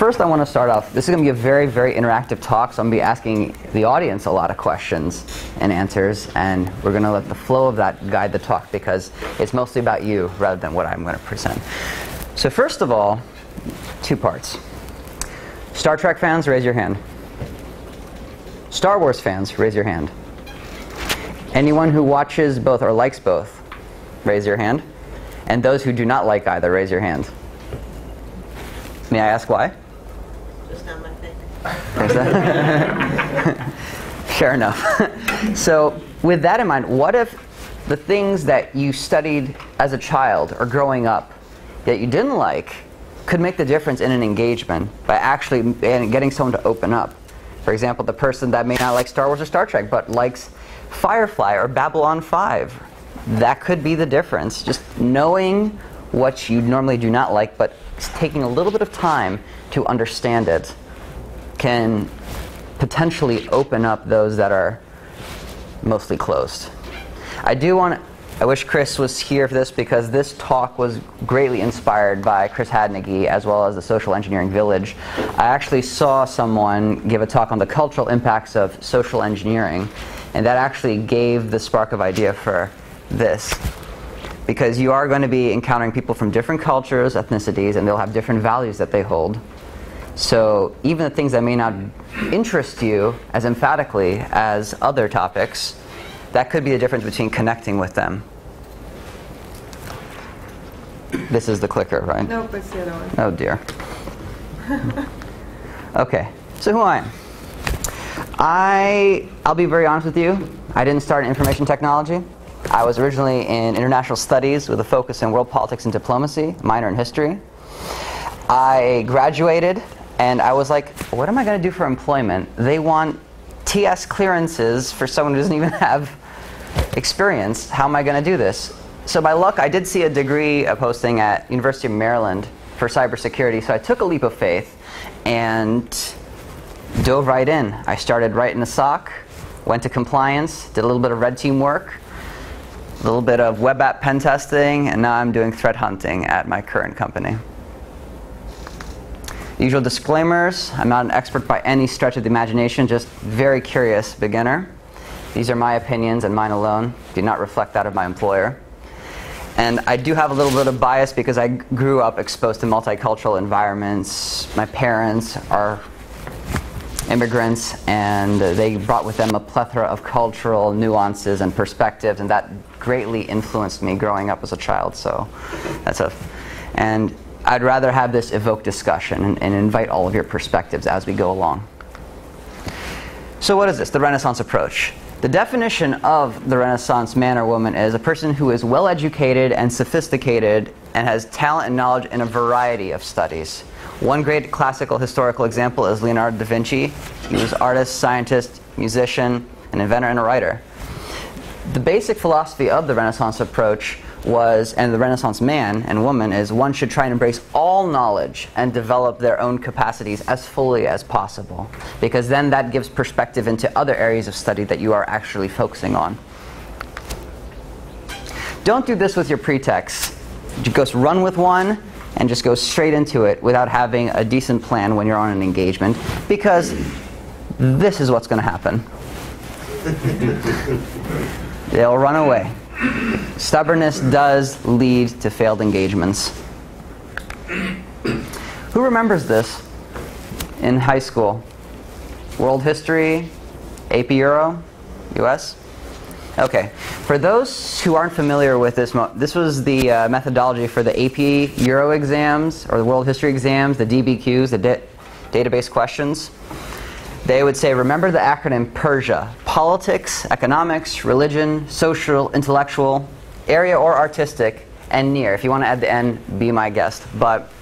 first I want to start off, this is going to be a very, very interactive talk, so I'm going to be asking the audience a lot of questions and answers, and we're going to let the flow of that guide the talk, because it's mostly about you rather than what I'm going to present. So first of all, two parts. Star Trek fans, raise your hand. Star Wars fans, raise your hand. Anyone who watches both or likes both, raise your hand. And those who do not like either, raise your hand. May I ask why? Just not my thing. Fair enough. So with that in mind, what if the things that you studied as a child or growing up that you didn't like could make the difference in an engagement by actually getting someone to open up? For example, the person that may not like Star Wars or Star Trek but likes Firefly or Babylon 5. That could be the difference. Just knowing what you normally do not like, but taking a little bit of time to understand it can potentially open up those that are mostly closed. I wish Chris was here for this, because this talk was greatly inspired by Chris Hadnagy as well as the Social Engineering Village. I actually saw someone give a talk on the cultural impacts of social engineering, and that actually gave the spark of idea for this, because you are going to be encountering people from different cultures, ethnicities, and they'll have different values that they hold. So even the things that may not interest you as emphatically as other topics, that could be the difference between connecting with them. This is the clicker, right? Nope, it's the other one. Oh dear. Okay, so who am I? I'll be very honest with you. I didn't start in information technology. I was originally in international studies with a focus in world politics and diplomacy, minor in history. I graduated and I was like, what am I going to do for employment? They want TS clearances for someone who doesn't even have experience. How am I going to do this? So by luck, I did see a degree posting at University of Maryland for cybersecurity, so I took a leap of faith and dove right in. I started right in the SOC, went to compliance, did a little bit of red team work, a little bit of web app pen testing, and now I'm doing threat hunting at my current company. Usual disclaimers: I'm not an expert by any stretch of the imagination, just very curious beginner. These are my opinions and mine alone, do not reflect that of my employer. And I do have a little bit of bias because I grew up exposed to multicultural environments. My parents are immigrants, and they brought with them a plethora of cultural nuances and perspectives, and that greatly influenced me growing up as a child. So and I'd rather have this evoke discussion and invite all of your perspectives as we go along. So what is this? The Renaissance approach. The definition of the Renaissance man or woman is a person who is well educated and sophisticated and has talent and knowledge in a variety of studies. One great classical historical example is Leonardo da Vinci. He was artist, scientist, musician, an inventor, and a writer. The basic philosophy of the Renaissance approach was, and the Renaissance man and woman, is one should try and embrace all knowledge and develop their own capacities as fully as possible, because then that gives perspective into other areas of study that you are actually focusing on. Don't do this with your pretexts. Just run with one and just go straight into it without having a decent plan when you're on an engagement, because this is what's going to happen. They'll run away. Stubbornness does lead to failed engagements. Who remembers this in high school? World history, AP Euro, US? Okay, for those who aren't familiar with this, this was the methodology for the AP Euro exams, or the World History exams, the DBQs, the database questions. They would say, remember the acronym PERSIA: politics, economics, religion, social, intellectual, area or artistic, and near. If you want to add the N, be my guest. But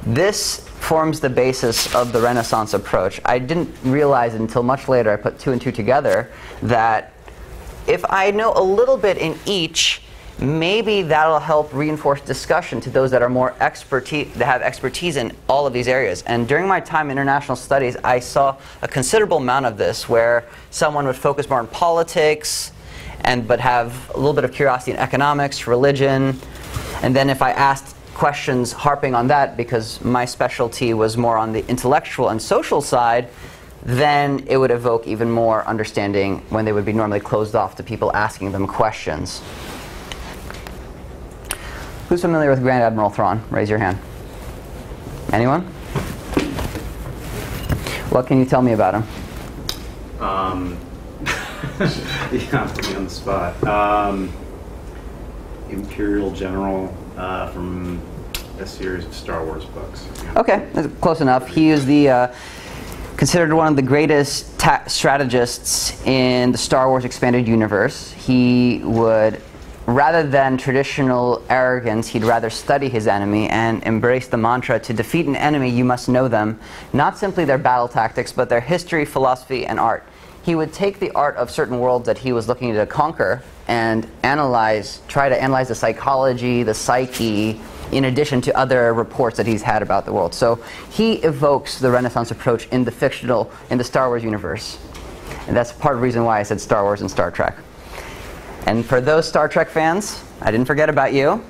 this forms the basis of the Renaissance approach. I didn't realize until much later, I put two and two together, that if I know a little bit in each, maybe that'll help reinforce discussion to those that are more that have expertise in all of these areas. And during my time in international studies, I saw a considerable amount of this, where someone would focus more on politics, but have a little bit of curiosity in economics, religion, and then if I asked questions harping on that, because my specialty was more on the intellectual and social side, then it would evoke even more understanding when they would be normally closed off to people asking them questions. Who's familiar with Grand Admiral Thrawn? Raise your hand. Anyone? What can you tell me about him? Yeah, put me on the spot. Imperial General from a series of Star Wars books. Okay, that's close enough. He is the considered one of the greatest strategists in the Star Wars expanded universe. He would, rather than traditional arrogance, he'd rather study his enemy and embrace the mantra, to defeat an enemy you must know them, not simply their battle tactics, but their history, philosophy, and art. He would take the art of certain worlds that he was looking to conquer and try to analyze the psychology, the psyche, in addition to other reports that he's had about the world. So he evokes the Renaissance approach in the fictional, in the Star Wars universe. And that's part of the reason why I said Star Wars and Star Trek. And for those Star Trek fans, I didn't forget about you.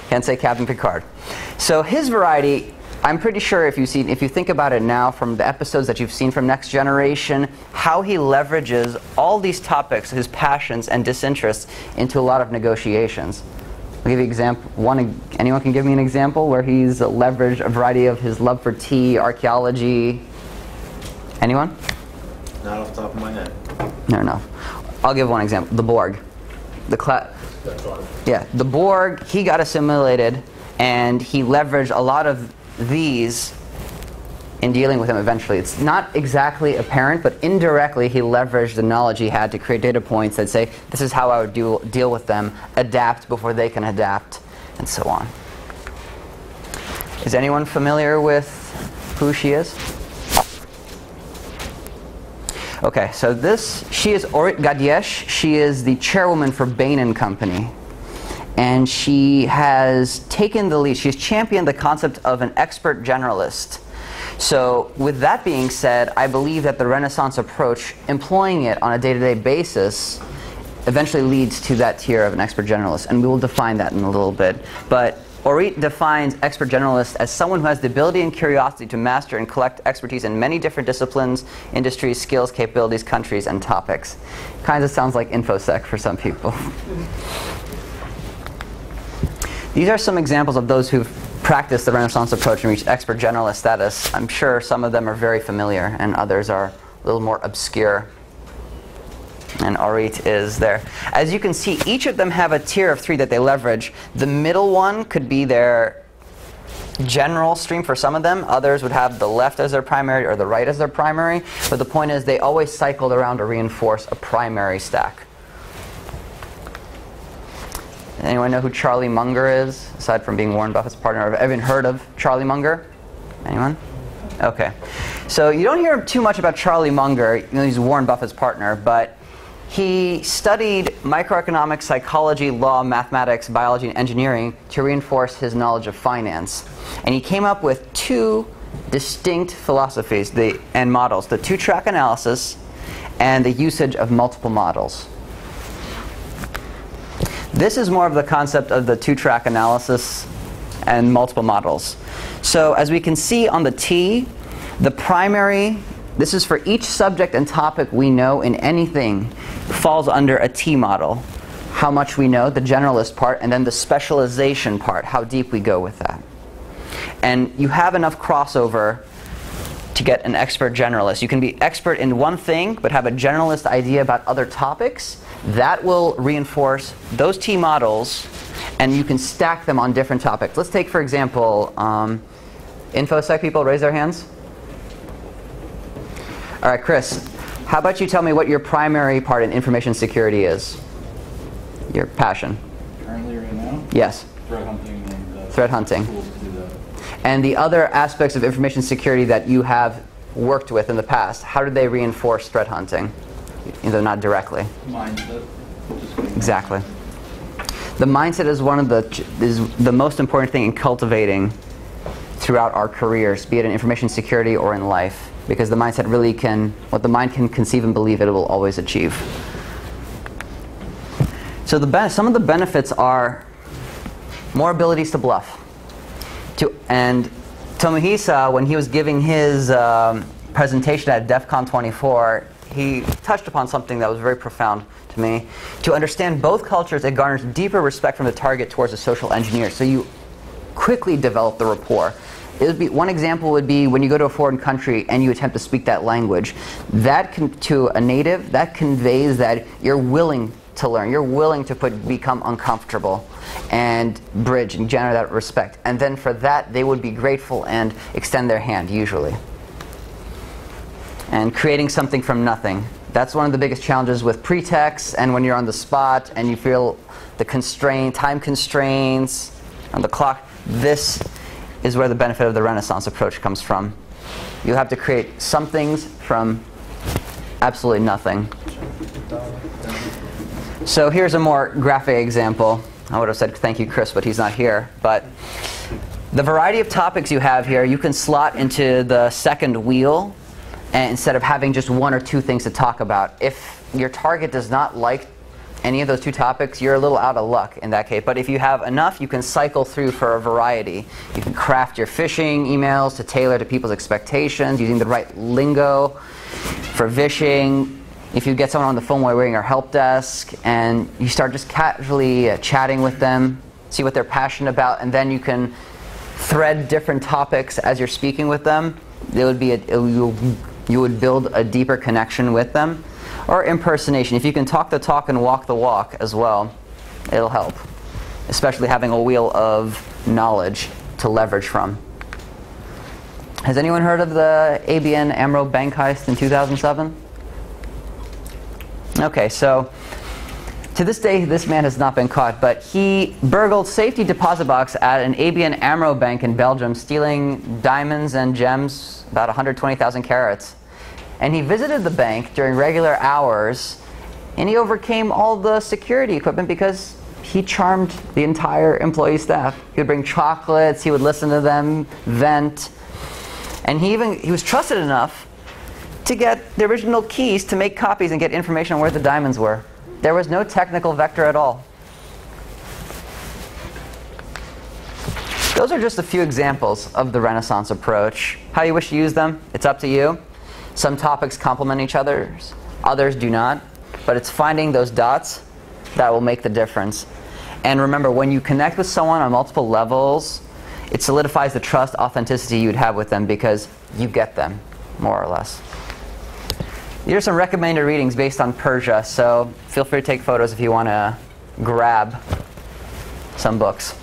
Can't say Captain Picard. So his variety, I'm pretty sure if you think about it now from the episodes that you've seen from Next Generation, how he leverages all these topics, his passions and disinterests, into a lot of negotiations. I'll give you an example. Anyone can give me an example where he's leveraged a variety of his love for tea, archaeology? Anyone? Not off the top of my head. No, no. I'll give one example. The Borg. The Borg, he got assimilated, and he leveraged a lot of these in dealing with him eventually. It's not exactly apparent, but indirectly he leveraged the knowledge he had to create data points that say, this is how I would deal with them, adapt before they can adapt, and so on. Is anyone familiar with who she is? Okay, so she is Orit Gadiesh. She is the chairwoman for Bain & Company. And she has taken the lead. She's championed the concept of an expert generalist. So with that being said, I believe that the Renaissance approach, employing it on a day-to-day basis, eventually leads to that tier of an expert generalist. And we will define that in a little bit. But Orit defines expert generalist as someone who has the ability and curiosity to master and collect expertise in many different disciplines, industries, skills, capabilities, countries, and topics. Kind of sounds like InfoSec for some people. These are some examples of those who've practiced the Renaissance approach and reached expert generalist status. I'm sure some of them are very familiar and others are a little more obscure. And Orit is there. As you can see, each of them have a tier of 3 that they leverage. The middle one could be their general stream for some of them. Others would have the left as their primary or the right as their primary. But the point is they always cycled around to reinforce a primary stack. Anyone know who Charlie Munger is, aside from being Warren Buffett's partner? Have you heard of Charlie Munger? Anyone? Okay. So you don't hear too much about Charlie Munger. You know, he's Warren Buffett's partner, but he studied microeconomics, psychology, law, mathematics, biology, and engineering to reinforce his knowledge of finance. And he came up with 2 distinct philosophies and models, the 2-track analysis and the usage of multiple models. This is more of the concept of the 2-track analysis and multiple models. So as we can see on the T, the primary, this is for each subject and topic we know in anything, falls under a T model. How much we know, the generalist part, and then the specialization part, how deep we go with that. And you have enough crossover to get an expert generalist. You can be expert in one thing, but have a generalist idea about other topics. That will reinforce those T models, and you can stack them on different topics. Let's take, for example, InfoSec people, raise their hands. All right, Chris, how about you tell me what your primary part in information security is? Your passion. Currently right now? Yes. Threat hunting and threat hunting. Tools to do that. And the other aspects of information security that you have worked with in the past, how do they reinforce threat hunting? Either not directly. Mindset. Exactly. The mindset is the most important thing in cultivating throughout our careers, be it in information security or in life, because the mindset really what the mind can conceive and believe, it will always achieve. So some of the benefits are more abilities to bluff. And Tomohisa, when he was giving his presentation at Defcon 24, he touched upon something that was very profound to me. To understand both cultures, it garners deeper respect from the target towards the social engineer. So you quickly develop the rapport. One example would be when you go to a foreign country and you attempt to speak that language. To a native, that conveys that you're willing to learn. You're willing to become uncomfortable and bridge and generate that respect. And then for that, they would be grateful and extend their hand, usually. And creating something from nothing. That's one of the biggest challenges with pretexts and when you're on the spot and you feel the time constraints on the clock. This is where the benefit of the Renaissance approach comes from. You have to create some things from absolutely nothing. So here's a more graphic example. I would have said thank you, Chris, but he's not here. But the variety of topics you have here, you can slot into the second wheel and instead of having just one or two things to talk about. If your target does not like any of those two topics, you're a little out of luck in that case. But if you have enough, you can cycle through for a variety. You can craft your phishing emails to tailor to people's expectations using the right lingo for vishing. If you get someone on the phone while wearing your help desk and you start just casually chatting with them, see what they're passionate about, and then you can thread different topics as you're speaking with them, you would build a deeper connection with them. Or impersonation. If you can talk the talk and walk the walk as well, it'll help. Especially having a wheel of knowledge to leverage from. Has anyone heard of the ABN Amro bank heist in 2007? Okay, so to this day, this man has not been caught, but he burgled safety deposit box at an ABN Amro bank in Belgium, stealing diamonds and gems, about 120,000 carats. And he visited the bank during regular hours, and he overcame all the security equipment because he charmed the entire employee staff. He would bring chocolates, he would listen to them vent, and he was trusted enough to get the original keys to make copies and get information on where the diamonds were. There was no technical vector at all. Those are just a few examples of the Renaissance approach. How you wish to use them, it's up to you. Some topics complement each other, others do not. But it's finding those dots that will make the difference. And remember, when you connect with someone on multiple levels, it solidifies the trust, authenticity you'd have with them because you get them, more or less. Here are some recommended readings based on Persia, so feel free to take photos if you want to grab some books.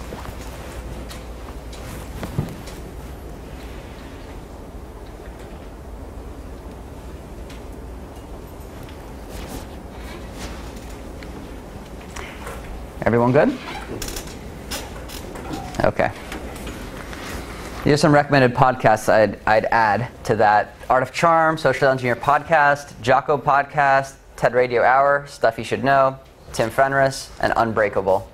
Everyone good? Okay. These are some recommended podcasts I'd add to that. Art of Charm, Social Engineer Podcast, Jocko Podcast, TED Radio Hour, Stuff You Should Know, Tim Fenris, and Unbreakable.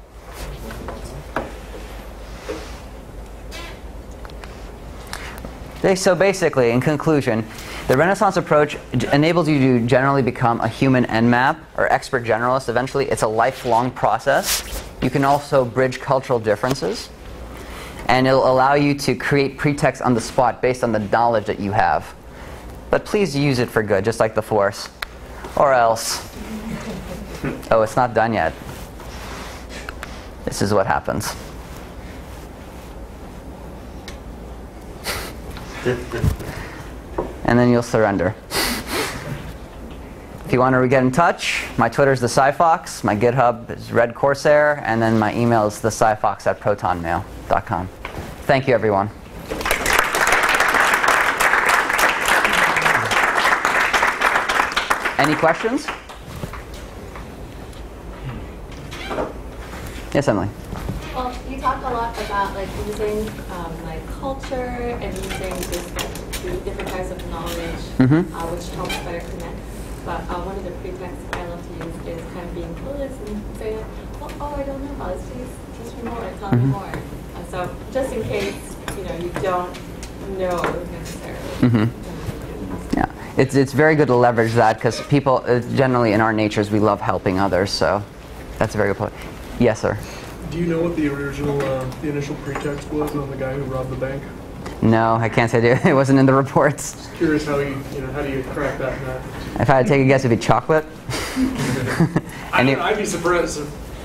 So basically, in conclusion, the Renaissance approach enables you to generally become a human NMAP, or expert generalist eventually. It's a lifelong process. You can also bridge cultural differences. And it'll allow you to create pretexts on the spot based on the knowledge that you have. But please use it for good, just like the Force. Or else. Oh, it's not done yet. This is what happens. And then you'll surrender. If you want to get in touch, my Twitter is TheSciFox, my GitHub is Red Corsair, and then my email is thescifox@protonmail.com. Thank you, everyone. Any questions? Yes, Emily. Well, you talk a lot about using culture and using just the different types of knowledge, which helps better connect. But one of the pretexts I love to use is kind of being clueless and saying, oh, I don't know about this. Please teach me more, tell me more. So just in case you don't know necessarily. Yeah, it's very good to leverage that because people generally in our natures we love helping others. So that's a very good point. Yes, sir. Do you know what the original, the initial pretext was on the guy who robbed the bank? No, I can't say it wasn't in the reports. Just curious how how do you crack that nut? If I had to take a guess, it'd be chocolate. I'd be surprised,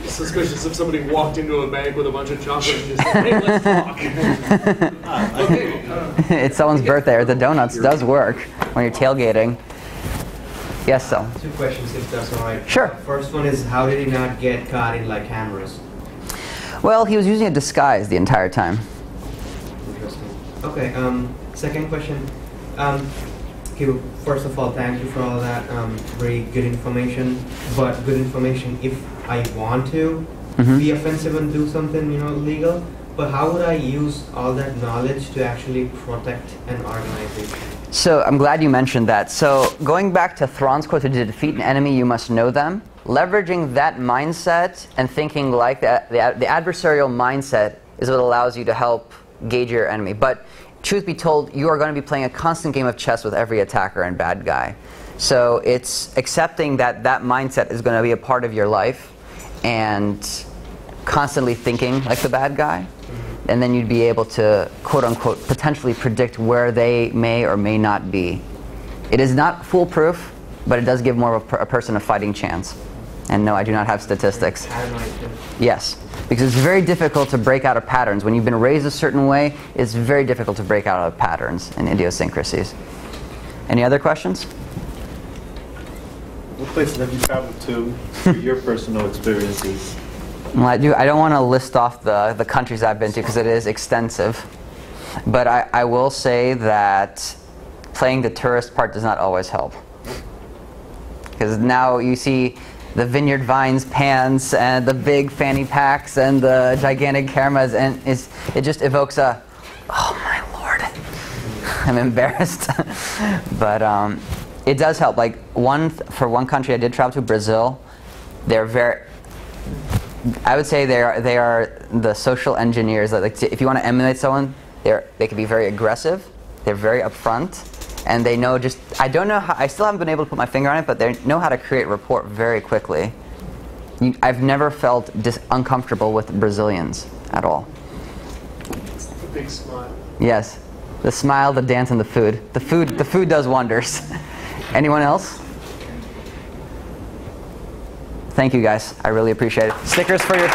suspicious if somebody walked into a bank with a bunch of chocolate and just said, hey, let's talk. Okay. It's someone's birthday, or the donuts does work when you're tailgating. Yes, so. 2 questions, if that's all right. Sure. First one is, how did he not get caught in like cameras? Well, he was using a disguise the entire time. Interesting. Okay. Second question. Okay, first of all, thank you for all that very good information. But good information if I want to be offensive and do something, illegal. But how would I use all that knowledge to actually protect an organization? So I'm glad you mentioned that. So going back to Thrawn's quote, to defeat an enemy, you must know them. Leveraging that mindset and thinking like that, the adversarial mindset is what allows you to help gauge your enemy. But truth be told, you are going to be playing a constant game of chess with every attacker and bad guy. So it's accepting that that mindset is going to be a part of your life and constantly thinking like the bad guy. And then you'd be able to, quote unquote, potentially predict where they may or may not be. It is not foolproof, but it does give more of a person a fighting chance. And no, I do not have statistics. Yes, because it's very difficult to break out of patterns. When you've been raised a certain way, it's very difficult to break out of patterns and idiosyncrasies. Any other questions? What places have you traveled to for your personal experiences? Well, I don't want to list off the countries I've been to because it is extensive. But I will say that playing the tourist part does not always help. Because now you see the vineyard vines pans and the big fanny packs and the gigantic cameras, and it just evokes a, oh my lord, I'm embarrassed. But it does help. Like for one country I did travel to, Brazil. They're very, I would say they are the social engineers. Like if you want to emulate someone, they can be very aggressive. They're very upfront, and they know just. I don't know how. I still haven't been able to put my finger on it, but they know how to create rapport very quickly. I've never felt uncomfortable with Brazilians at all. A big smile. Yes, the smile, the dance, and the food. The food does wonders. Anyone else? Thank you guys. I really appreciate it. Stickers for your